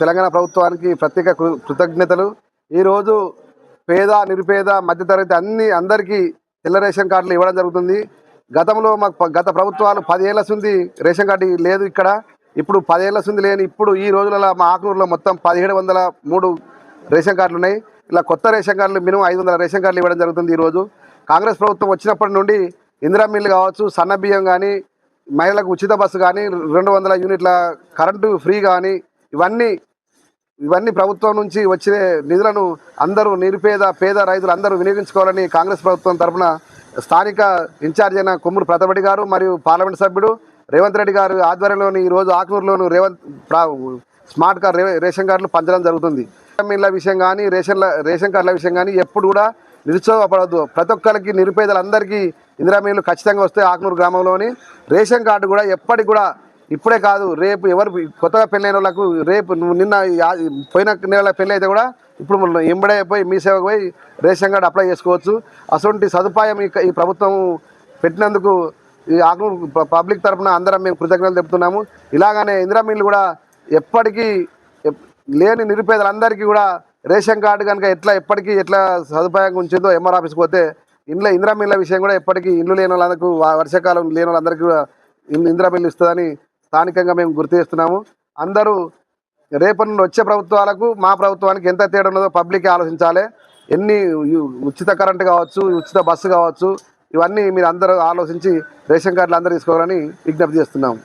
తెలంగాణ ప్రభుత్వానికి ప్రత్యేక కృతజ్ఞతలు. ఈరోజు పేద, నిరుపేద, మధ్యతరగతి అందరికీ తెల్ల రేషన్ కార్డులు ఇవ్వడం జరుగుతుంది. గతంలో గత ప్రభుత్వాలు 10 ఏళ్ల నుండి రేషన్ కార్డు లేదు ఇక్కడ. ఇప్పుడు 10 ఏళ్ల నుండి లేని ఇప్పుడు ఈ రోజులలో మా ఆకునూరులో మొత్తం 1703 రేషన్ కార్డులు ఉన్నాయి. ఇలా కొత్త రేషన్ కార్డులు మినిమం 500 రేషన్ కార్డులు ఇవ్వడం జరుగుతుంది. ఈరోజు కాంగ్రెస్ ప్రభుత్వం వచ్చినప్పటి నుండి ఇందిరా మిల్లు కావచ్చు, సన్న బియ్యం కానీ, మహిళలకు ఉచిత బస్సు కానీ, 200 యూనిట్ల కరెంటు ఫ్రీ కానీ, ఇవన్నీ ప్రభుత్వం నుంచి వచ్చే నిధులను అందరూ నిరుపేద, పేద రైతులు అందరూ వినియోగించుకోవాలని కాంగ్రెస్ ప్రభుత్వం తరఫున స్థానిక ఇన్ఛార్జ్ అయిన కొమ్మూరు ప్రతాపరెడ్డి గారు మరియు పార్లమెంట్ సభ్యుడు రేవంత్ రెడ్డి గారు ఆధ్వర్యంలోని ఈరోజు ఆకునూరులోను స్మార్ట్ కార్డ్ రేషన్ కార్డులు పంచడం జరుగుతుంది. మిల్ల విషయం కానీ, రేషన్ కార్డుల విషయం కానీ ఎప్పుడు కూడా నిరుత్సాహపడద్దు. ప్రతి ఒక్కరికి, నిరుపేదలందరికీ ఇందిరా మిల్లు ఖచ్చితంగా వస్తే ఆకునూరు గ్రామంలోని రేషన్ కార్డు కూడా ఎప్పటికి కూడా ఇప్పుడే కాదు, రేపు ఎవరు కొత్తగా పెళ్ళైన వాళ్ళకు రేపు నిన్న పోయిన నెల పెళ్ళి అయితే కూడా ఇప్పుడు ఎంబడే పోయి మీ సేవకు పోయి రేషన్ కార్డు అప్లై చేసుకోవచ్చు. అటువంటి సదుపాయం ఈ ప్రభుత్వం పెట్టినందుకు ఈ ఆకునూరు పబ్లిక్ తరఫున అందరం మేము కృతజ్ఞతలు చెప్తున్నాము. ఇలాగనే ఇందిరా మిల్లు కూడా ఎప్పటికీ లేని నిరుపేదలందరికీ కూడా రేషన్ కార్డు కనుక ఎప్పటికీ ఎట్లా సదుపాయంగా ఉంచిందో ఎంఆర్ ఆఫీస్కి పోతే ఇందిరా మిల్ల విషయం కూడా ఎప్పటికీ ఇల్లు లేని వాళ్ళందరికీ, వర్షాకాలం లేని వాళ్ళందరికీ కూడా ఇందిరా మిల్లు ఇస్తుందని స్థానికంగా మేము గుర్తు చేస్తున్నాము. అందరూ రేపటి నుండి వచ్చే ప్రభుత్వాలకు మా ప్రభుత్వానికి ఎంత తేడా ఉన్నదో పబ్లిక్ ఆలోచించాలి. ఎన్ని ఉచిత కరెంటు కావచ్చు, ఉచిత బస్సు కావచ్చు, ఇవన్నీ మీరు అందరూ ఆలోచించి రేషన్ కార్డులు అందరూ తీసుకోవాలని విజ్ఞప్తి చేస్తున్నాము.